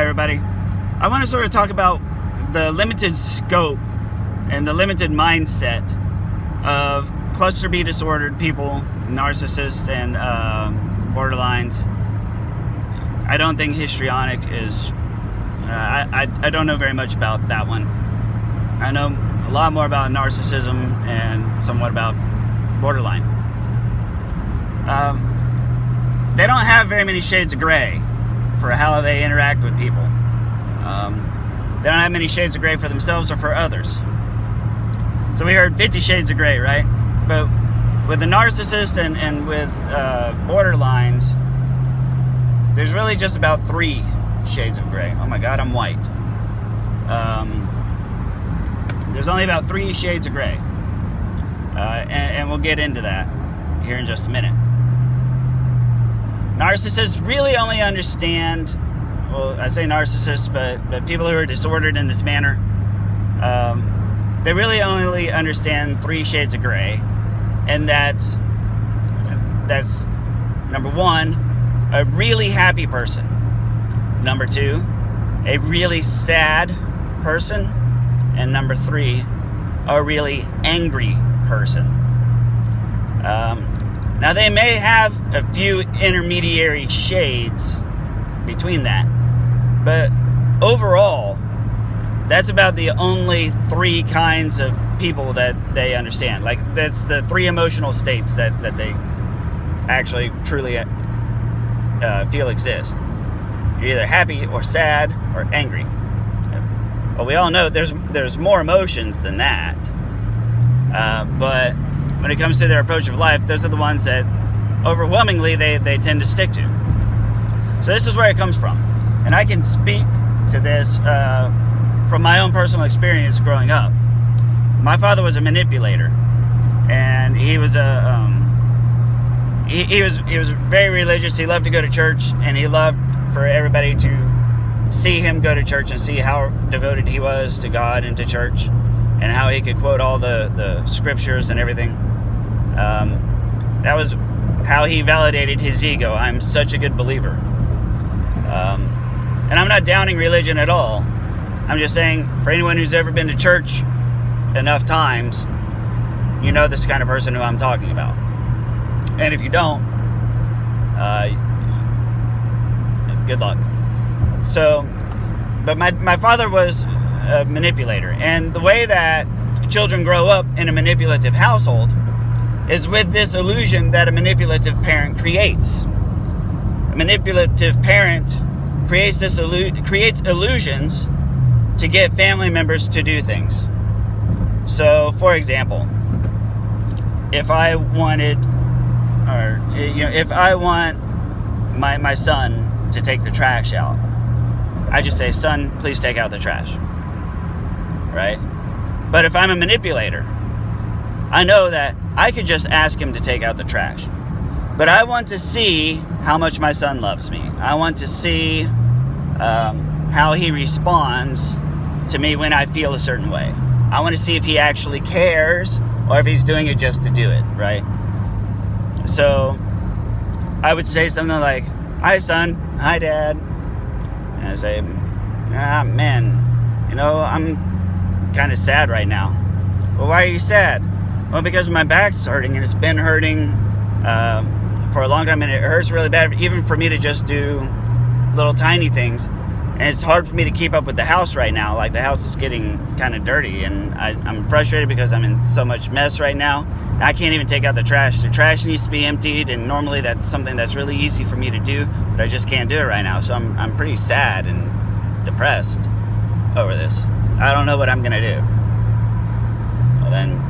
Hi everybody. I want to sort of talk about the limited scope and the limited mindset of cluster B disordered people, narcissists, and borderlines. I don't think histrionic is, I don't know very much about that one. I know a lot more about narcissism and somewhat about borderline. They don't have very many shades of gray for how they interact with people. They don't have many shades of gray for themselves or for others. So we heard 50 shades of gray, right? But with the narcissist and with borderlines, there's really just about 3 shades of gray. Oh my God, I'm white. There's only about 3 shades of gray. And we'll get into that here in just a minute. Narcissists really only understand, well, I say narcissists, but people who are disordered in this manner, they really only understand 3 shades of gray. And that's number 1, a really happy person. Number 2, a really sad person. And number 3, a really angry person. Now they may have a few intermediary shades between that, but overall, that's about the only 3 kinds of people that they understand. Like, that's the 3 emotional states that they actually truly feel exist. You're either happy or sad or angry. Well, we all know there's more emotions than that, but when it comes to their approach of life, those are the ones that overwhelmingly they tend to stick to. So this is where it comes from. And I can speak to this from my own personal experience growing up. My father was a manipulator, and he was he was very religious. He loved to go to church, and he loved for everybody to see him go to church and see how devoted he was to God and to church, and how he could quote all the scriptures and everything. That was how he validated his ego. I'm such a good believer. And I'm not downing religion at all. I'm just saying, for anyone who's ever been to church enough times, you know this kind of person who I'm talking about. And if you don't, good luck. So, but my father was a manipulator. And the way that children grow up in a manipulative household is with this illusion that a manipulative parent creates. A manipulative parent creates illusions to get family members to do things. So, for example, if I want my son to take the trash out, I just say, "Son, please take out the trash." Right? But if I'm a manipulator, I know that I could just ask him to take out the trash. But I want to see how much my son loves me. I want to see how he responds to me when I feel a certain way. I want to see if he actually cares or if he's doing it just to do it, right? So I would say something like, "Hi, son. Hi, Dad." And I say, "Man, I'm kind of sad right now." "Well, why are you sad?" "Well, because my back's hurting, and it's been hurting for a long time, and it hurts really bad even for me to just do little tiny things. And it's hard for me to keep up with the house right now. Like, the house is getting kind of dirty, and I'm frustrated because I'm in so much mess right now. I can't even take out the trash. The trash needs to be emptied, and normally that's something that's really easy for me to do, but I just can't do it right now. So I'm pretty sad and depressed over this. I don't know what I'm going to do." Well, then,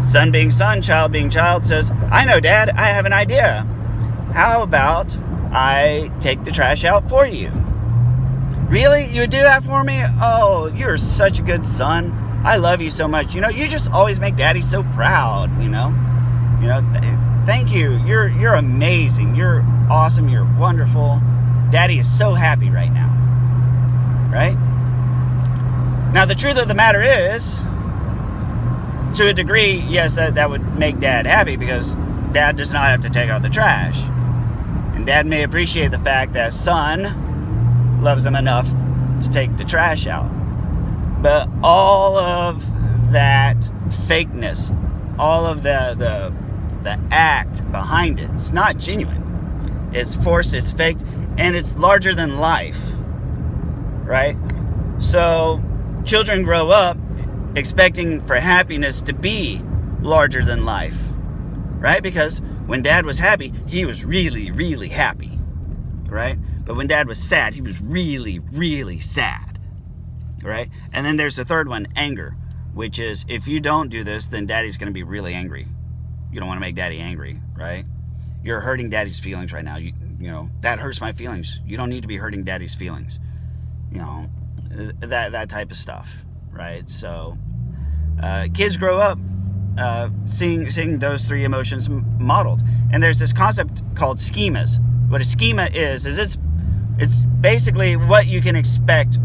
son being son, child being child says, "I know, Dad, I have an idea. How about I take the trash out for you?" "Really? You would do that for me? Oh, you're such a good son. I love you so much. You just always make Daddy so proud, thank you. You're amazing. You're awesome. You're wonderful. Daddy is so happy right now." Right? Now, the truth of the matter is, to a degree, yes, that would make Dad happy because Dad does not have to take out the trash. And Dad may appreciate the fact that son loves them enough to take the trash out. But all of that fakeness, all of the act behind it, it's not genuine. It's forced, it's faked, and it's larger than life, right? So children grow up expecting for happiness to be larger than life, right? Because when dad was happy, he was really, really happy, right? But when dad was sad, he was really, really sad, right? And then there's the third one, anger, which is, if you don't do this, then daddy's going to be really angry. You don't want to make daddy angry, right? You're hurting daddy's feelings right now. You know, that hurts my feelings. You don't need to be hurting daddy's feelings. You know, that type of stuff, right? So kids grow up seeing those three emotions modeled. And there's this concept called schemas. What a schema is it's basically what you can expect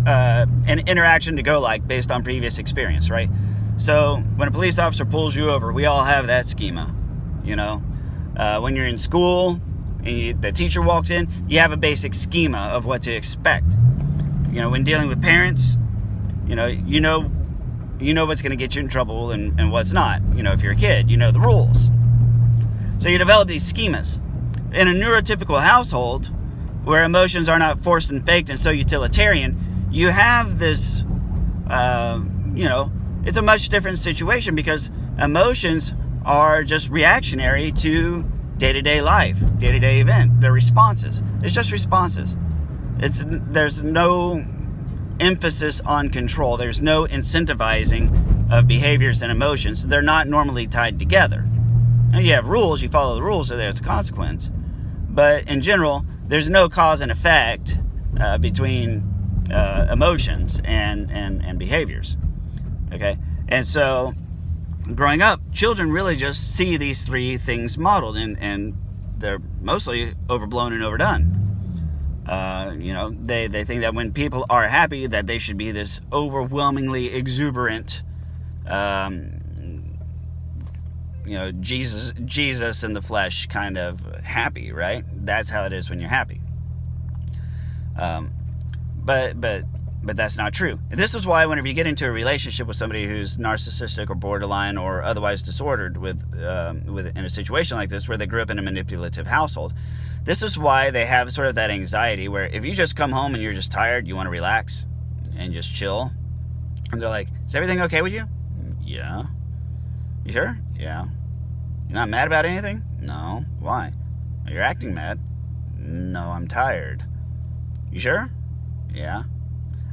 an interaction to go like based on previous experience, right? So when a police officer pulls you over, we all have that schema, you know. When you're in school and the teacher walks in, you have a basic schema of what to expect. You know, when dealing with parents, you know what's going to get you in trouble and what's not. You know, if you're a kid, you know the rules. So you develop these schemas. In a neurotypical household, where emotions are not forced and faked and so utilitarian, you have this, it's a much different situation because emotions are just reactionary to day-to-day life, day-to-day event. They're responses. It's just responses. There's no emphasis on control. There's no incentivizing of behaviors and emotions. They're not normally tied together. Now you have rules, you follow the rules, so there's a consequence. But in general, there's no cause and effect between emotions and behaviors. Okay? And so growing up, children really just see these three things modeled, and they're mostly overblown and overdone. They think that when people are happy, that they should be this overwhelmingly exuberant, Jesus in the flesh kind of happy, right? That's how it is when you're happy. But that's not true. This is why whenever you get into a relationship with somebody who's narcissistic or borderline or otherwise disordered with in a situation like this where they grew up in a manipulative household, this is why they have sort of that anxiety where if you just come home and you're just tired, you want to relax and just chill, and they're like, is everything okay with you? Yeah. You sure? Yeah. You're not mad about anything? No. Why? You're acting mad. No, I'm tired. You sure? Yeah.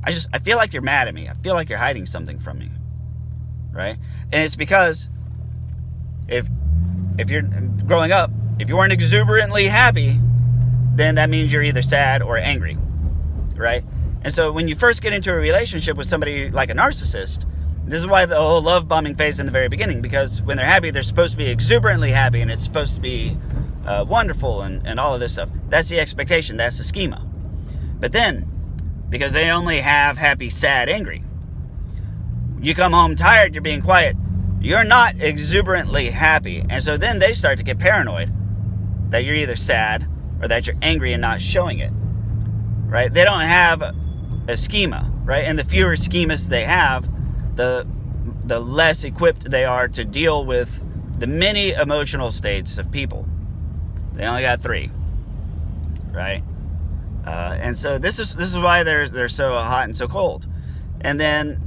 I feel like you're mad at me. I feel like you're hiding something from me. Right? And it's because if you're growing up, if you weren't exuberantly happy, then that means you're either sad or angry. Right? And so when you first get into a relationship with somebody like a narcissist, this is why the whole love bombing phase in the very beginning, because when they're happy, they're supposed to be exuberantly happy, and it's supposed to be wonderful and all of this stuff. That's the expectation. That's the schema. But then, because they only have happy, sad, angry, you come home tired, you're being quiet, you're not exuberantly happy. And so then they start to get paranoid that you're either sad or that you're angry and not showing it. Right? They don't have a schema, right? And the fewer schemas they have, the less equipped they are to deal with the many emotional states of people. They only got 3, right? And so this is why they're so hot and so cold. And then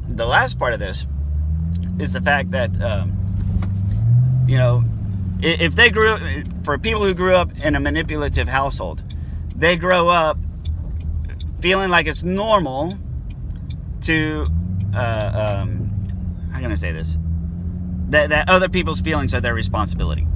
the last part of this is the fact that if they grew up, for people who grew up in a manipulative household, they grow up feeling like it's normal to how can I say this? That other people's feelings are their responsibility,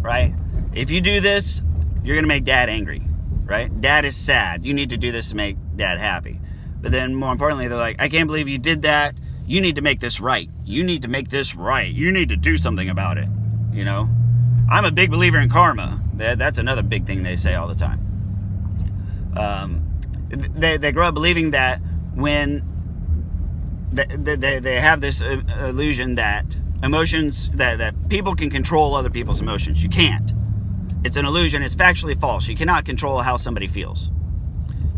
right? If you do this, you're gonna make dad angry, right? Dad is sad. You need to do this to make dad happy. But then more importantly, they're like, I can't believe you did that. You need to make this right. You need to make this right. You need to do something about it. You know, I'm a big believer in karma. That's another big thing they say all the time. They grow up believing that when they have this illusion that emotions, that people can control other people's emotions. You can't. It's an illusion. It's factually false. You cannot control how somebody feels.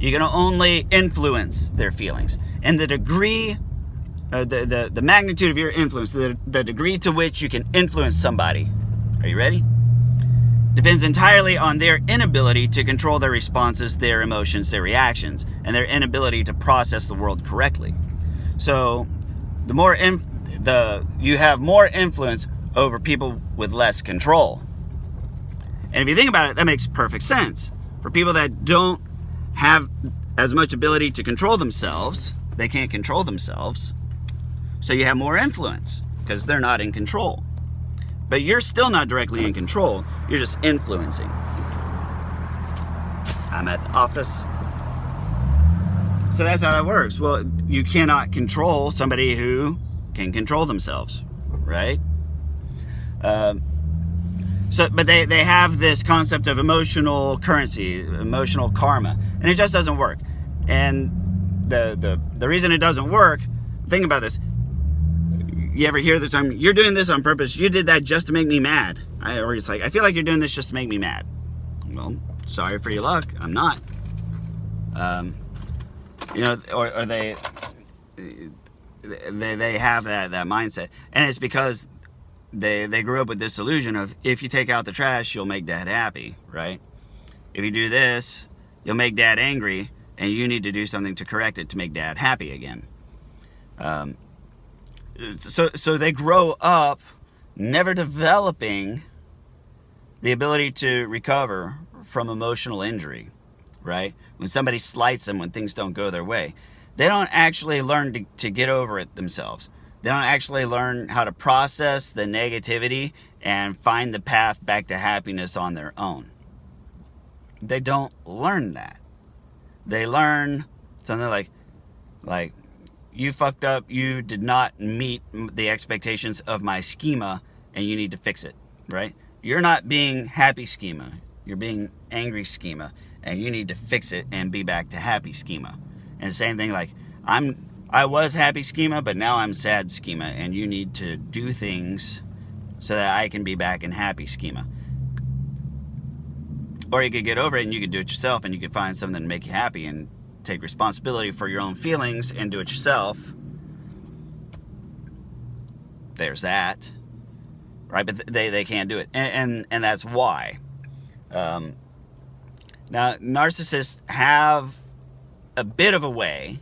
You can only influence their feelings. And the degree, the magnitude of your influence, the degree to which you can influence somebody, are you ready? Depends entirely on their inability to control their responses, their emotions, their reactions, and their inability to process the world correctly. So, the more you have more influence over people with less control. And if you think about it, that makes perfect sense. For people that don't have as much ability to control themselves, they can't control themselves, so you have more influence because they're not in control. But you're still not directly in control, you're just influencing. I'm at the office. So that's how that works. Well, you cannot control somebody who can control themselves, right? But they have this concept of emotional currency, emotional karma, and it just doesn't work. And the reason it doesn't work, think about this. You ever hear the term, you're doing this on purpose, you did that just to make me mad. Or it's like, I feel like you're doing this just to make me mad. Well, sorry for your luck, I'm not. Or they have that mindset. And it's because they grew up with this illusion of, if you take out the trash, you'll make dad happy, right? If you do this, you'll make dad angry, and you need to do something to correct it to make dad happy again. So they grow up never developing the ability to recover from emotional injury, right? When somebody slights them, when things don't go their way, they don't actually learn to get over it themselves. They don't actually learn how to process the negativity and find the path back to happiness on their own. They don't learn that. They learn something like, you fucked up, you did not meet the expectations of my schema, and you need to fix it, right? You're not being happy schema, you're being angry schema, and you need to fix it and be back to happy schema. And the same thing, like, I was happy schema, but now I'm sad schema, and you need to do things so that I can be back in happy schema. Or you could get over it and you could do it yourself, and you could find something to make you happy and take responsibility for your own feelings and do it yourself. There's that, right? But they can't do it, and that's why. Now, narcissists have a bit of a way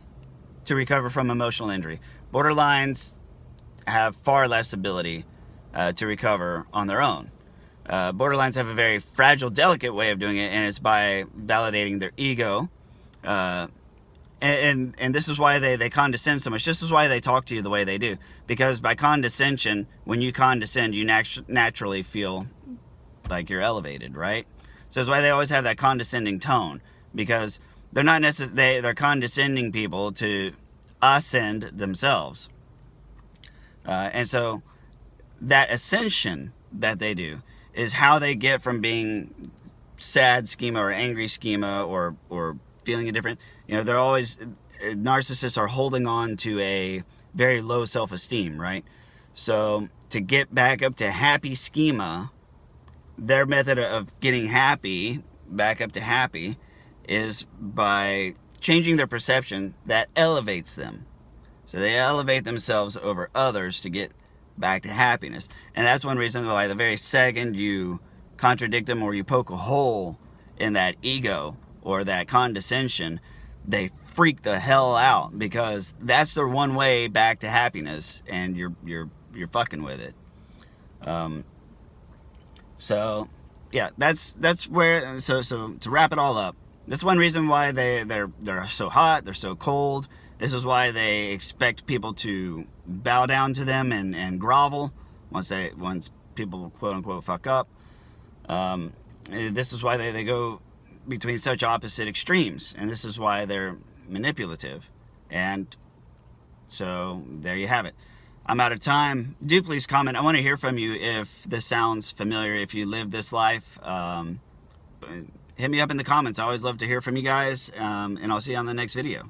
to recover from emotional injury. Borderlines have far less ability to recover on their own. Borderlines have a very fragile, delicate way of doing it, and it's by validating their ego. And this is why they condescend so much. This is why they talk to you the way they do. Because by condescension, when you condescend, you naturally feel like you're elevated, right? So that's why they always have that condescending tone. Because they're not they're condescending people to ascend themselves. And so that ascension that they do is how they get from being sad schema or angry schema or feeling indifferent. They're always, narcissists are holding on to a very low self-esteem, right? So to get back up to happy schema, their method of getting happy, back up to happy, is by changing their perception that elevates them. So they elevate themselves over others to get back to happiness. And that's one reason why the very second you contradict them or you poke a hole in that ego or that condescension, they freak the hell out, because that's their one way back to happiness, and you're fucking with it. So yeah, that's where, so to wrap it all up, that's one reason why they're so hot, they're so cold. This is why they expect people to bow down to them and grovel once people quote unquote fuck up. This is why they go between such opposite extremes, and this is why they're manipulative. And so there you have it. I'm out of time. Do please comment. I want to hear from you if this sounds familiar, if you live this life. Hit me up in the comments. I always love to hear from you guys, and I'll see you on the next video.